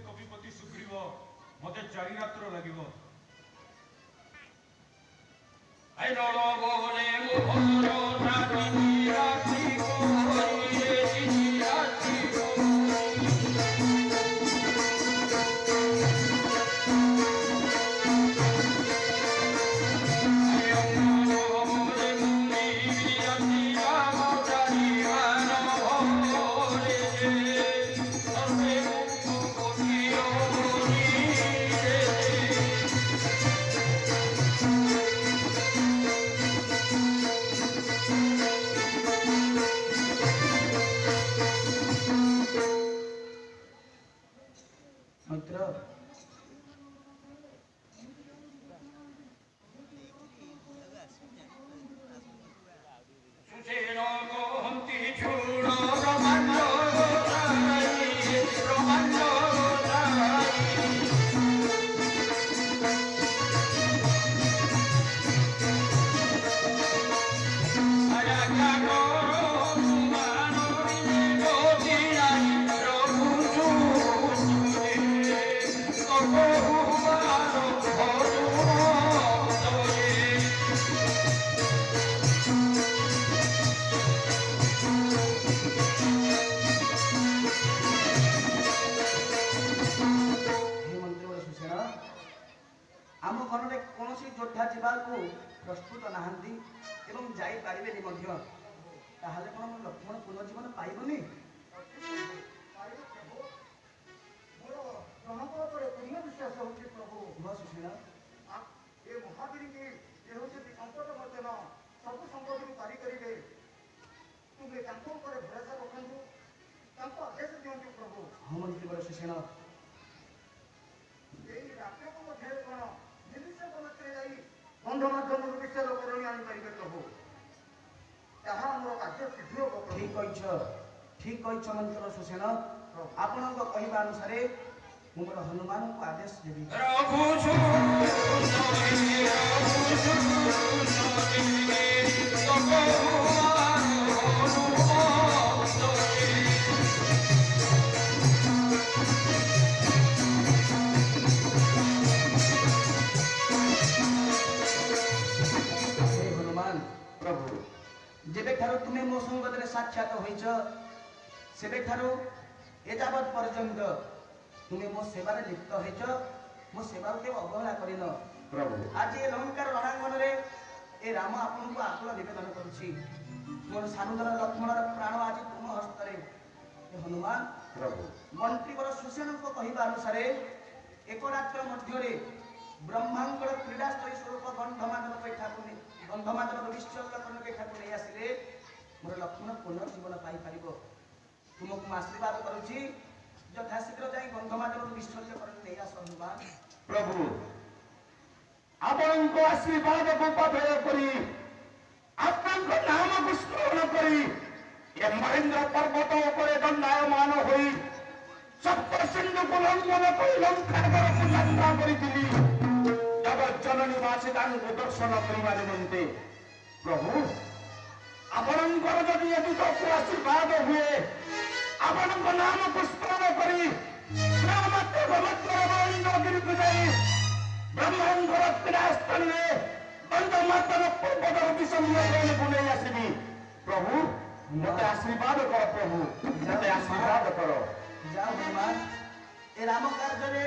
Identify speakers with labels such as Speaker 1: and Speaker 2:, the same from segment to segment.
Speaker 1: कविपति सुग्रीव मते 4 रात्र লাগিব आई नळ बोले मोहर राती राती कोरी राती प्रस्तुत नहांती एवं जाई पारिबे नि मध्य ताहाले कोन लक्ष्मण पुनर्जीवन पाइबनी
Speaker 2: मोर प्रणपर पर पूर्ण विश्वास होछि प्रभु
Speaker 1: सुशीला
Speaker 2: ए महावीर के ए होछि संकट मोचन सब संकट को पारी करिवे तुमे तांको पर भरोसा रखंतु तांको आदेश दियंतु प्रभु
Speaker 1: हम मंत्री बड़ सुशीला
Speaker 2: ए रात्र को मध्य कोन निमिष पलकरे जाई बंध माध्यम विषय करणी आनी पारिबे प्रभु ताहा हमर कार्य सिद्धि हो
Speaker 1: ठीक कहिछ मंत्र सुसेन आपनक कहिबा अनुसार मोर हनुमान को आदेश देबी
Speaker 2: प्रभु
Speaker 1: जेबे थारो तुमे मो संगत रे साक्षात होइछ सेबे थारो एजावत पर्यंत तुमे मो सेवा रे लिप्त होइछ मो सेवा के अवहेला करिन
Speaker 2: प्रभु
Speaker 1: आज ए लंकार रणांगन रे ए राम आपन को आकुल निवेदन करूछि मोर सानुदर लक्ष्मण र प्राण आज तुम हस्त रे ए हनुमान
Speaker 2: प्रभु
Speaker 1: मंत्री बर सुसेन को कहिबा अनुसार एक रात्र मध्य रे ब्रह्मांकर क्रीडास्थली स्वरूप गंधमादन के ठाकुर गंधमादन विश्वकर्ण के ठाकुर नहीं आसिले मोर लक्ष्मण पुनर्जीवन पाई पारिबो तुमको आशीर्वाद करूछि यथाशीघ्र जाई गंधमादन विश्वकर्ण नहीं आस हनुमान
Speaker 2: प्रभु आपनको आशीर्वाद को पाथय करी आपनको नाम को स्मरण करी ये महेंद्र पर्वत ऊपर दंडायमान होई सप्त सिंधु को लंघन करी लंकार को यात्रा करिथिली जगत जननी वासिदानको दर्शन करबा निमंते प्रभु आपनकर जदि यदि तो आशीर्वाद हुए आपनक नाम को स्मरण करी नामते भगवत गोविंद गिरि जाई ब्रह्मांडर क्रीडास्थल में बंद मात्र पूर्वद विसंयोग को नहीं आसीबी प्रभु मते आशीर्वाद कर प्रभु मते आशीर्वाद करो
Speaker 1: जाओ हनुमान ए राम कार्य रे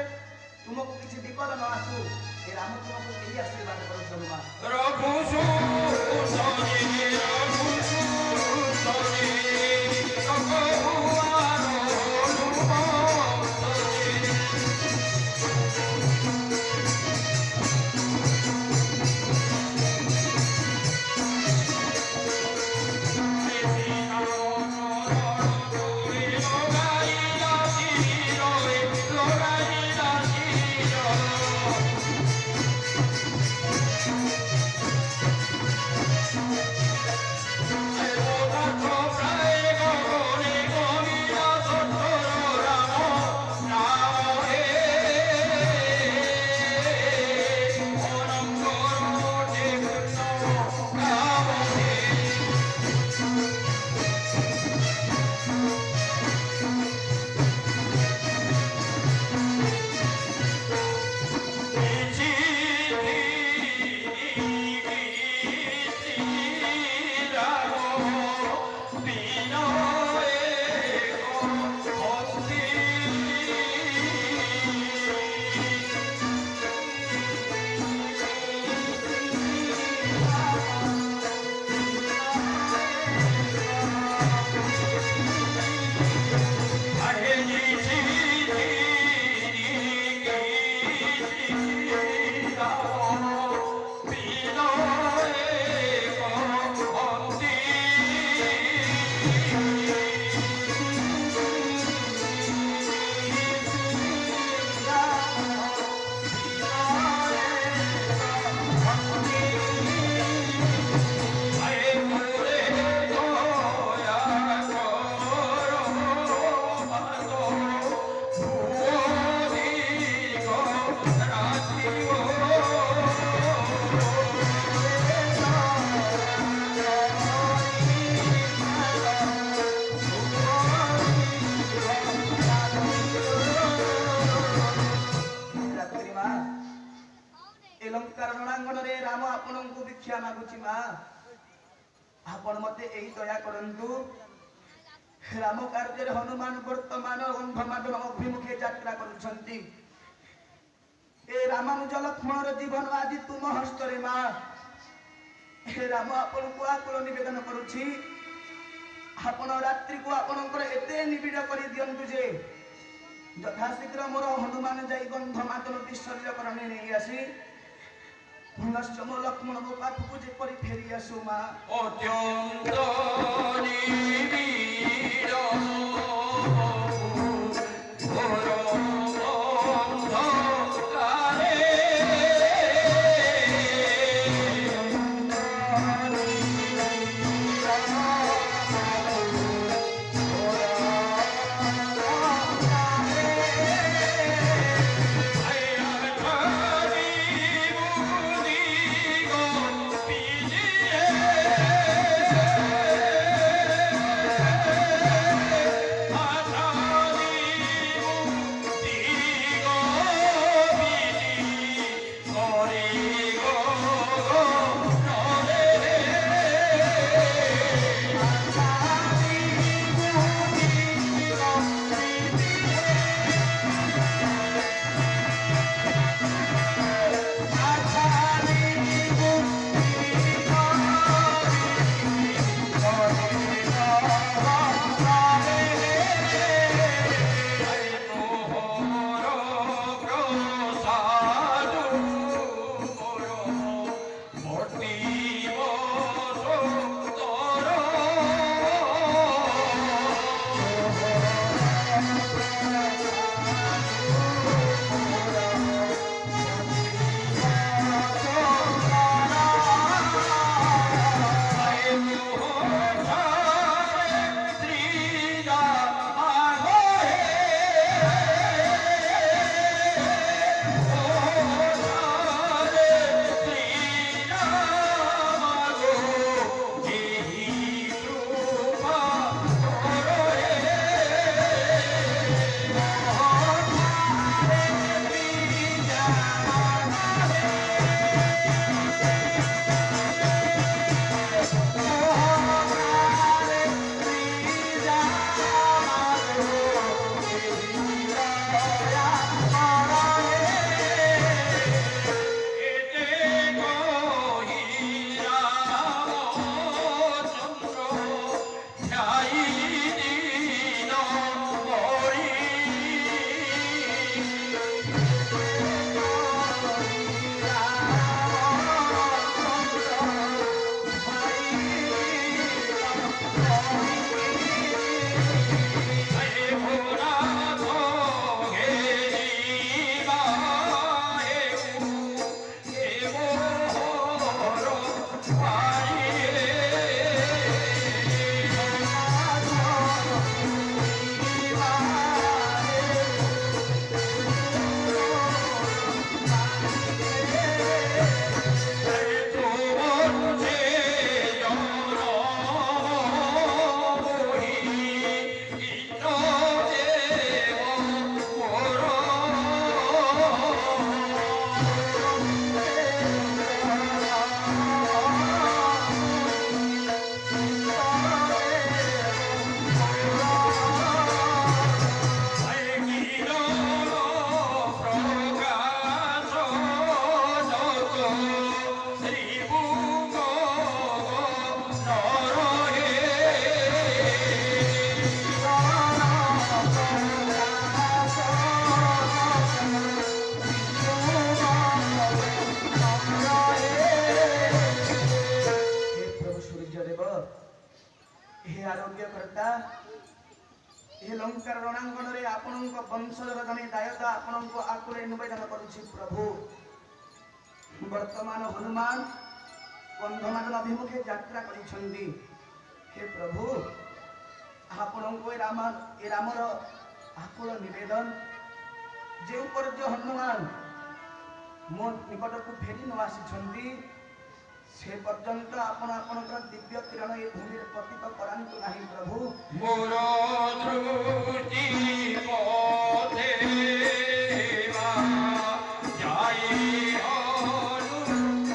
Speaker 1: तुमको किसी विपद न आसु ए राम तुमको यही आशीर्वाद करो हनुमान
Speaker 3: रघु सुंदरी रघु सुंदरी
Speaker 1: राम आपणଙ୍କୁ भिक्षा मागुची मा आपण मते एही दया करंतु राम कार्य हनुमान वर्तमान गंधमादन अभिमुखे यात्रा करुछंती ए रामानुज लक्ष्मणर जीवन आज तुम हस्तरे मा हे राम आपण को आकुल निवेदन करुछि आपण रात्रि को आपणकर एते निबिड़ करि दियंतु जे यथाशीघ्र मोर हनुमान जाई गंधमादन शरीर करणे नहीं आसी पुनश्च मो लक्ष्मण को पाखु जेपरि फेरी आसु मा
Speaker 3: अत्यंत निबिड़
Speaker 1: ଲଙ୍କାର ରଣାଙ୍ଗନରେ ଆପଣଙ୍କ ବଂଶର ଜଣେ ଦାୟତା ଆପଣଙ୍କୁ ଆକୁଳେ ନିବେଦନ କରୁଛି ପ୍ରଭୁ। ବର୍ତ୍ତମାନ ହନୁମାନ ଗନ୍ଧମାଦନ ଅଭିମୁଖେ ଯାତ୍ରା କରିଛନ୍ତି। ହେ ପ୍ରଭୁ, ଆପଣଙ୍କୁ ଏ ରାମର ଆକୁଳ ନିବେଦନ, ଯେଉଁ ପର୍ଯ୍ୟନ୍ତ ହନୁମାନ ମୋ ନିକଟକୁ ଫେରି ନ ଆସିଛନ୍ତି से पर्यंत आपण आपणकर दिव्य किरण ये भूमि रे पतित करांतु नाही प्रभु।
Speaker 3: मोर त्रुटि पथे मा जाई हनुमंत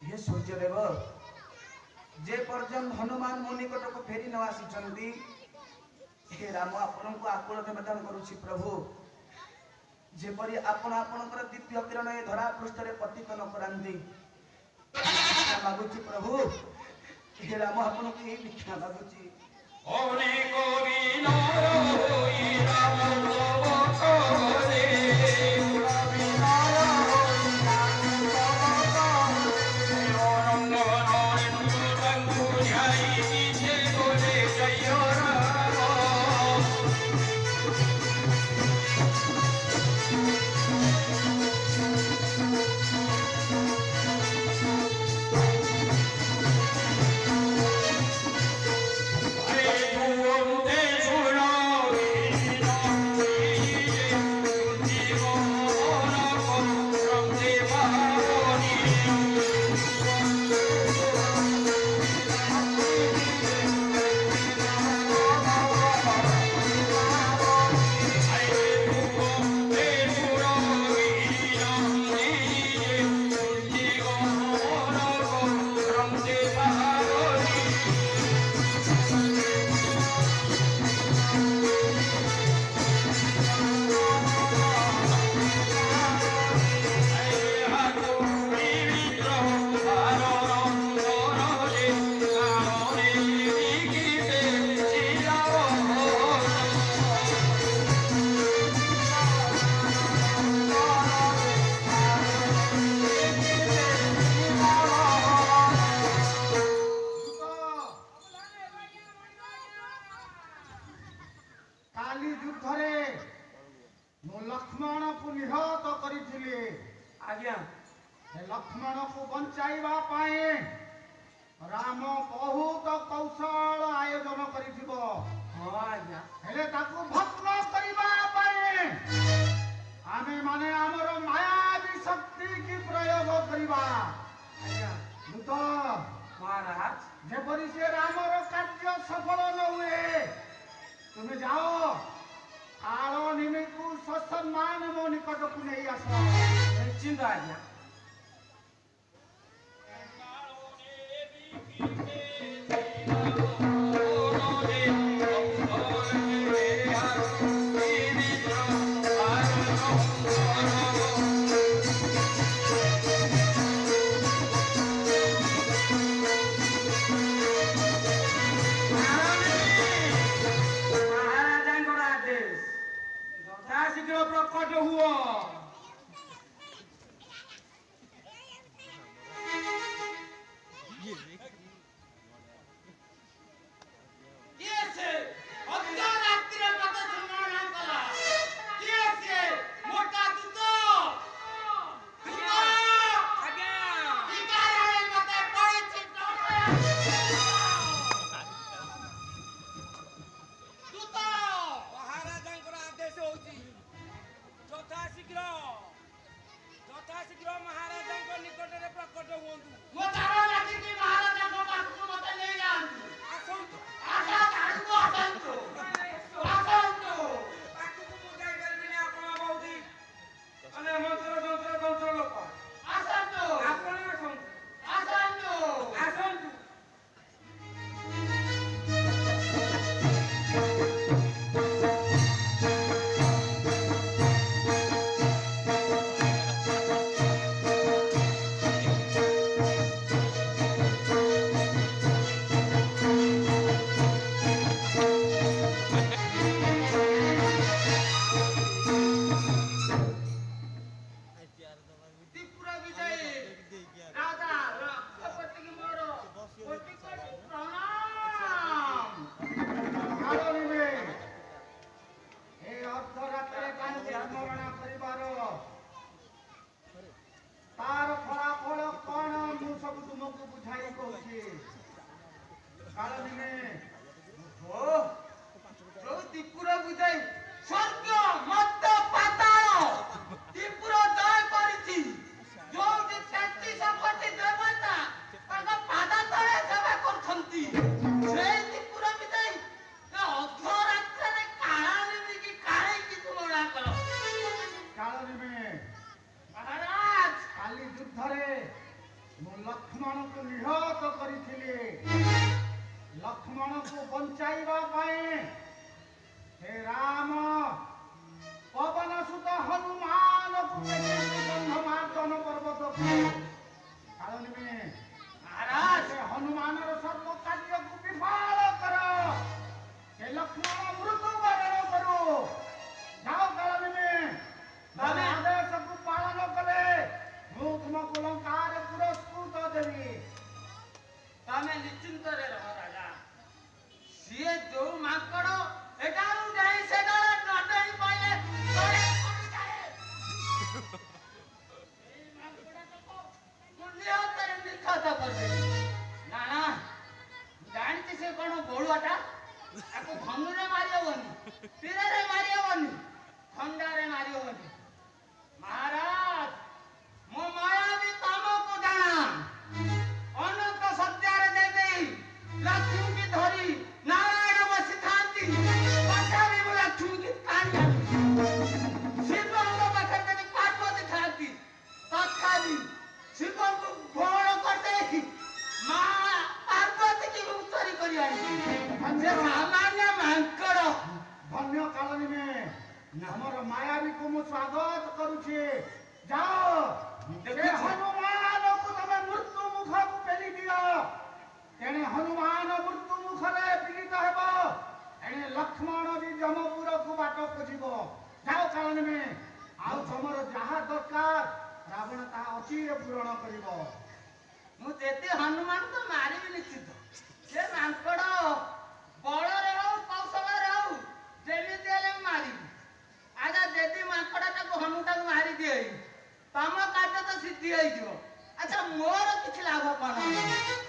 Speaker 1: हे सूर्यदेव जे पर्यंत हनुमान मो निकट को फेरी न आसी हे राम आपण को आकुल निवेदन करुछि प्रभु जेपरी आपण आपणकर दिव्य किरण ए धरा पृष्ठ रे पतित न करांती मागुछि प्रभु हे राम आपण को ही भिक्षा मागुछि
Speaker 3: अनेक विनय होई राम तव करे
Speaker 2: लक्ष्मण को बंचाइबा पाए राम बहुत कौशल आयोजन करिथिबो हेले ताकू भस्म करिबा पाए आमे माने हमर मायावी शक्ति की प्रयोग करिबा दूत महाराज जेपरि से रामर कार्य सफल न हुए तुमे जाओ कालो निमित्त ससम्मान मो निकट को नहीं आसो निश्चिंत आज्ञा प्रकट हुआ लक्ष्मण को निहत करथिले लक्ष्मण को बंचाइबा पाए हे राम पवन सुत हनुमान को गंधमार्दन पर्वत को कारण में
Speaker 1: महाराज
Speaker 2: से हनुमान सर्व कार्य को विफल कर हे लक्ष्मण मृत्यु वरण करो जाओ काल में
Speaker 1: बाबा।
Speaker 2: आदेश को पालन कले मु तुमको लंकार पुरस्कृत देवी
Speaker 1: तमे निश्चिंत रे रह राजा सिए जो माकड़ एटारू जाई से डाल नटई पाए तोरे पड़ जाए ए माकड़ तो मुनिया तेरे निखात कर दे ना ना जानती से कोन बोलुआटा आको धनुरे मारियोनी तीरे मारियोनी खंडारे मारियोनी महाराज मो माया भी कामों को जाना अनंत सत्यारे दे दे लक्ष्मी की धरी नारायण बसी थांती पचारी में लक्ष्मी की कांडा शिव अंग पकड़ दे पार्वती थांती तत्काली शिव को घोड़ कर दे मां पार्वती की उत्तरी करी आई जे सामान्य मांकड़
Speaker 2: धन्य काल में हमर मायावी को मु स्वागत करूछे जाओ से हनुमान को तमे मृत्यु मुख को पेली दियो तेने हनुमान मृत्यु मुख रे पीड़ित हेबो एने लक्ष्मण भी जमपुर को बाट खोजिबो जाओ कारण में आउ तमर जहा दरकार रावण ता अचिरे पूर्ण करिबो
Speaker 1: मु जेते हनुमान तो मारिबी निश्चित से मांकड़ बଳରେ ହଉ କୌଶଳରେ ହଉ ଯେମିତି ହେଲେ ମୁଁ ମାରିବି ଆजा ଯଦି ମାଙ୍କଡ଼ଟାକୁ ହନୁଟାକୁ ମାରି ଦିଏ ତମ କାର୍ଯ୍ୟ ତ ସିଦ୍ଧି ହେଇଯିବ ଆଚ୍ଛା ମୋର କିଛି ଲାଭ କଣ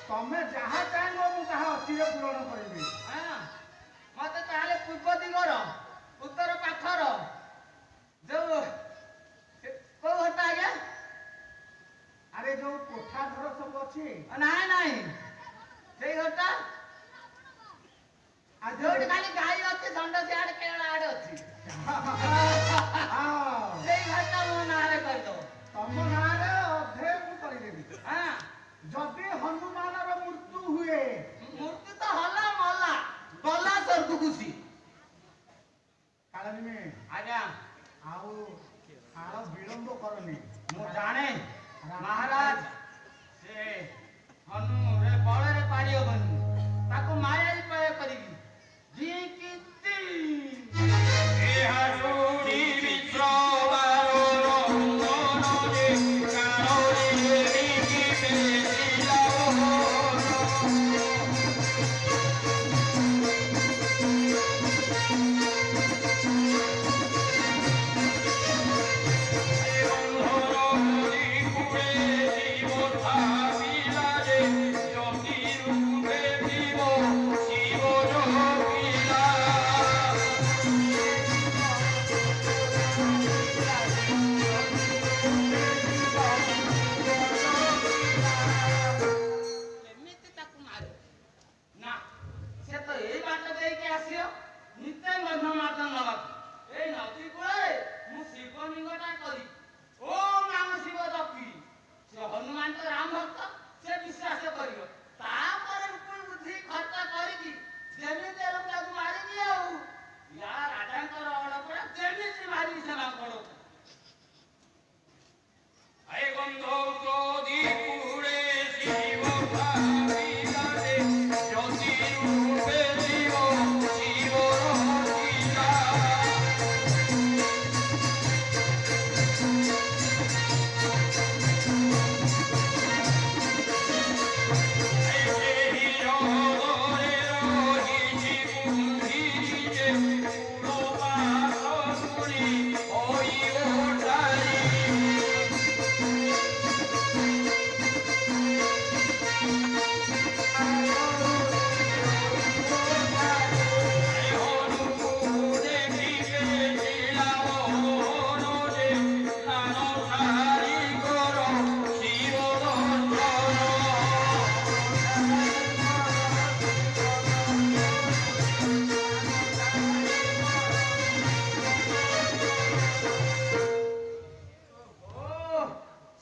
Speaker 2: तमे जहा चाहबो मु ताहा अचिरे पूर्ण करिबी
Speaker 1: ହଁ ମତେ ତାହେଲେ ପୂର୍ବ ଦିଗର ଉତ୍ତର ପାଖର ଯୋଉ କୋଉ ଘରଟା ଆଜ୍ଞା
Speaker 2: अरे जो कोठा घर सब अछि
Speaker 1: ନାଇଁ ନାଇଁ ସେଇ ଘରଟା ଆଉ ଯୋଉଠି ଖାଲି ଗାଈ ଅଛି ଷଣ୍ଢ ସିଆଡେ କେରଳ ଆଡେ ଅଛି
Speaker 2: हां
Speaker 1: ସେଇ ଘରଟା ମୋ ନାଁରେ କରିଦବ
Speaker 2: तम नारे अधे मु करि देबी
Speaker 1: ହଁ
Speaker 2: जदि हनुमानर मृत्यु हुए
Speaker 1: ମୂର୍ତ୍ତି ତ ହଲା ମଲା ଗଲା ସ୍ୱର୍ଗକୁ ସି
Speaker 2: कारण में
Speaker 1: ଆଜ୍ଞା
Speaker 2: आउ आर विलंब करनी
Speaker 1: ମୁଁ ଜାଣେ ମହାରାଜ ସେ ହନୁରେ ବଳରେ ପାରି ହବନି ତାକୁ ମାୟାରେ ପାୟ କରିବି ଜି କୀର୍ତ୍ତି
Speaker 3: ଏହା ଶୁଣି ବିଶ୍ରବାରୁ ରଙ୍ଗନରେ କାଳରେ ରିଙ୍କି ବେସିଲା
Speaker 1: କେମିତି ତାକୁ ମାରିବ ନା ସେ ତ ଏଇ ବାଟ ଦେଇକି ଆସିବ ନିତ୍ୟ ଗନ୍ଧମାର୍ଦ୍ଦନ ନବାକୁ ଏଇ ନଦୀ କୂଳରେ ମୁଁ ଶିବ ଲିଙ୍ଗଟା କରି ଓମ୍ ନାମ ଶିବ ଜପି ସେ ହନୁମାନ ତ ରାମ ଭକ୍ତ ସେ ବିଶ୍ୱାସ କରିବ ତାପରେ ଉପର ବୁଦ୍ଧି ଖର୍ଚ୍ଚ କରିକି ଯେମିତି ହେଲେ ତାକୁ ମାରିବି ଆଉ ୟା ରାଜାଙ୍କର ଅଡପଡ଼ା ଯେମିତି ମାରିବି ସେ ମାଙ୍କଡକୁ
Speaker 3: ଆଏ ଗନ୍ଧ କ୍ରୋଧି ପୁରେ ଶିବ ଭାବିଲାରେ ଜ୍ୟୋତି ରୂପେ ଶିବ ଶିବର ଥିଲା ଏହି ଜଗତରେ ରହିଛି ବୁଦ୍ଧି ଯେ ପୂର୍ବାସ ଶୁଣି ହୋଇ ଓଟାରି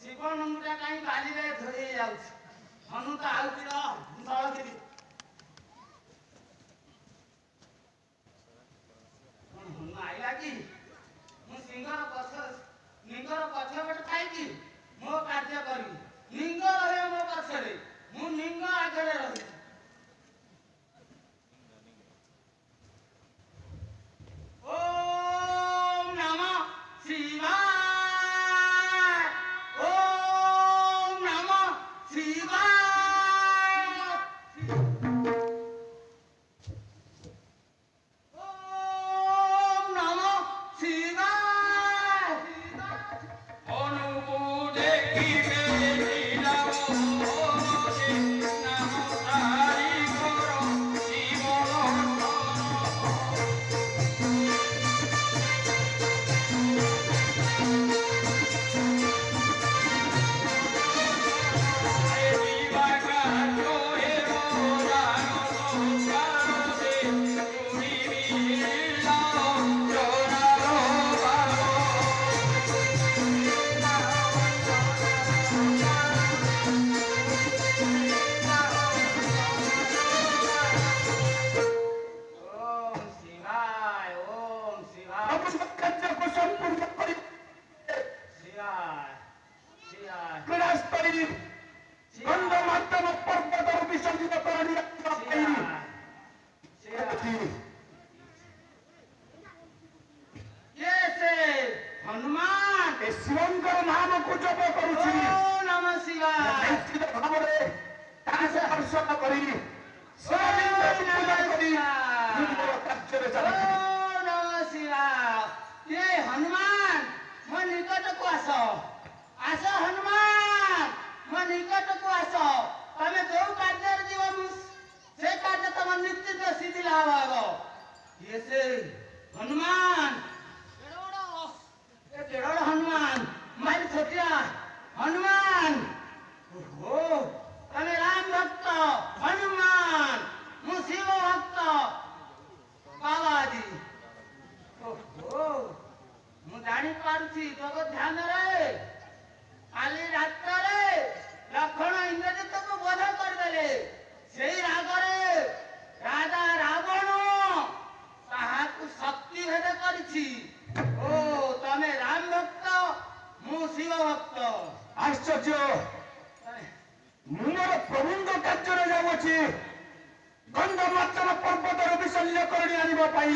Speaker 1: ଶିବ ନନ୍ଦୁଟା କାହିଁ ବାଲିରେ ଧୋଇ ଯାଉଛି हनु त आउतिर सळकिरी हनु आइला कि मु सिंगर पछपट खाइकी मो कार्य करी लिंग रहे मो पछरे मु लिंग आगरे रहे ओम नमः शिवाय ओम नमः शिवाय ओम नमः शिवाय
Speaker 3: অনুপুদে কিবে লীলাও রে নাম তারি কর জীবন
Speaker 1: ओम शिवाय ओम शिवाय
Speaker 2: আপনার কার্যকে সম্পূর্ণ করে
Speaker 1: शिवाय शिवाय
Speaker 2: ক্রীড়াস্থলী গন্ধমাধ্যম পর্বত বিসর্জিত করে নিয়ে
Speaker 1: शिवाय ये से हनुमान
Speaker 2: এই শিবঙ্কর নামକୁ জপ କରୁଛି
Speaker 1: ओम नमः शिवाय
Speaker 2: ନିଶ୍ଚିତ ଭାବରେ ତାଙ୍କୁ ଦର୍ଶନ କରି ଶିବଲିଙ୍ଗକୁ ପୂଜା କରି ନିଜର କାର୍ଯ୍ୟରେ ଚାଲିଛି
Speaker 1: ओम नमः शिवाय ये हनुमान म निकट को आस हनुमान म निकट को आस तमे जो कार्य जीव से कार्य तम निश्चित सिद्धि लाभ आगो ये से हनुमान ए केड़ो हनुमान मारी छोटिया हनुमान ओहो तमे राम भक्त हनुमान मु शिव भक्त बाबाजी ओहो मु जानी पारुछि तो ध्यान रे काली रात रे लक्षण इंद्रजित को बोध कर देले सेई रागरे राजा रावण ताहाकु शक्ति भेद करिछि ओ तमे राम भक्त मु शिव भक्त
Speaker 2: ଆଶ୍ଚର୍ଯ୍ୟ ମୁଁ ମୋର ପ୍ରଭୁଙ୍କ କାର୍ଯ୍ୟରେ ଯାଉଅଛି ଗନ୍ଧମାର୍ଚ୍ଚନ ପର୍ବତର ବିଶଲ୍ୟ କରଣି ଆଣିବା ପାଇଁ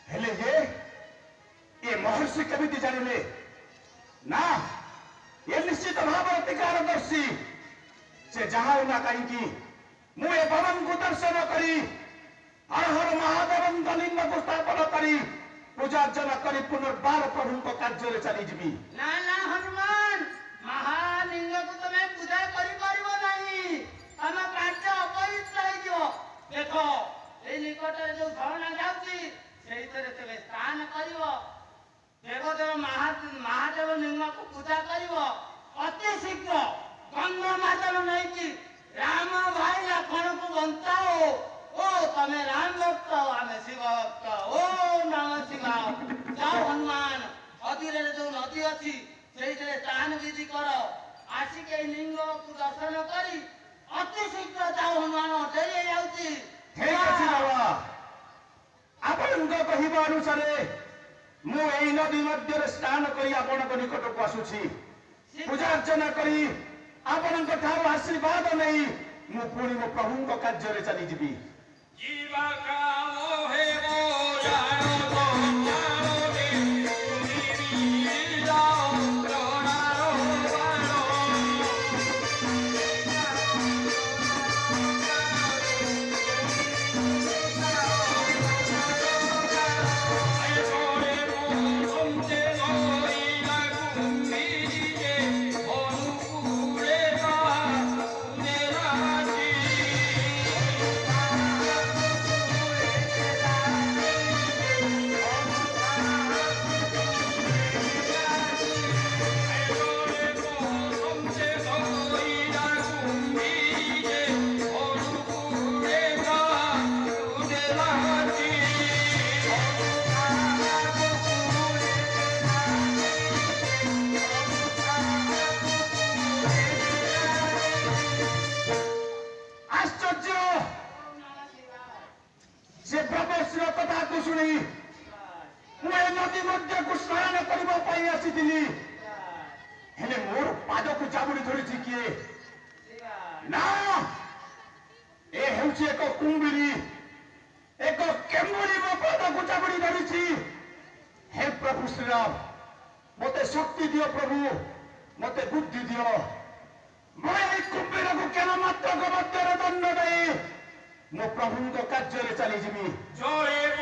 Speaker 2: ହେଲେ ଯେ ଏ ମହର୍ଷି କେମିତି ଜାଣିଲେ ନା ଏ ନିଶ୍ଚିତ ଭାବରେ ଅଧିକାରଦର୍ଶୀ ସେ ଯାହା ହଉ ନା କାହିଁକି ମୁଁ ଏ ଭବନକୁ ଦର୍ଶନ କରି ହର ହର ମହାଦେବଙ୍କ ଲିଙ୍ଗକୁ ସ୍ଥାପନ କରି ପୂଜାର୍ଚ୍ଚନା କରି ପୁନର୍ବାର ପ୍ରଭୁଙ୍କ କାର୍ଯ୍ୟରେ ଚାଲିଯିବି
Speaker 1: ନା ନା ହନୁମାନ महालिंग को तुम्हें पूजा करी परिबो नहीं हम कार्य अपवित्र ହେଇଯିବ ଦେଖ এই ନିକଟରେ ଯୋଉ ଝରଣା ଯାଉଛି ସେଇଥିରେ ତମେ ସ୍ନାନ କରିବ ଦେବଦେବ ମହାଦେବ ଲିଙ୍ଗକୁ ପୂଜା କରିବ ଅତି ଶୀଘ୍ର ଗନ୍ଧମାର୍ଦ୍ଦନ ନେଇକି ରାମ ଭାଇ ଲକ୍ଷ୍ମଣକୁ ବଞ୍ଚାଓ ଓ ତମେ ରାମ ଭକ୍ତ ଆମେ ଶିବ ଭକ୍ତ ଓ ନମ ଶିବାୟ ଯାଅ ହନୁମାନ ଅଧୀରରେ ଯୋଉ ନଦୀ ଅଛି ସେଇଥିରେ ସ୍ନାନ ବିଧି କର ଆସିକି ଏଇ ଲିଙ୍ଗକୁ ଦର୍ଶନ କରି ଅତି ଶୀଘ୍ର ଯାଅ ହନୁମାନ ଡେରି ହେଇଯାଉଛି
Speaker 2: ଠିକ ଅଛି ବାବା ଆପଣଙ୍କ କହିବା ଅନୁସାରେ ମୁଁ ଏଇ ନଦୀ ମଧ୍ୟରେ ସ୍ନାନ କରି ଆପଣଙ୍କ ନିକଟକୁ ଆସୁଛି ପୂଜାର୍ଚ୍ଚନା କରି ଆପଣଙ୍କ ଠାରୁ ଆଶୀର୍ବାଦ ନେଇ ମୁଁ ପୁଣି ମୋ ପ୍ରଭୁଙ୍କ କାର୍ଯ୍ୟରେ ଚାଲିଯିବି
Speaker 3: जीवा कामो हे वो जानो तो जानो रे तुरी जाओ लोनारो वालो आय कोरे मोंते मोई लागू मीजे अनुकूले का उनेराजी
Speaker 2: ମୁଁ ଏ ନଦୀ ମଧ୍ୟକୁ ସ୍ନାନ କରିବା ପାଇଁ ଆସିଥିଲି ହେଲେ ମୋର ପାଦକୁ ଜାବୁଡ଼ି ଧରିଛି କିଏ ନା ଏ ହେଉଛି ଏକ କୁମ୍ଭୀର ଏକ କେମ୍ବୁଡ଼ି ମୋ ପାଦକୁ ଜାବୁଡ଼ି ଧରିଛି हे प्रभु श्री राम मते शक्ति दियो प्रभु मते बुद्धि दियो मैं कुंभीर को केना मात्र को मध्य दंड दे मो प्रभु को कार्य चली जीवी
Speaker 3: জোরে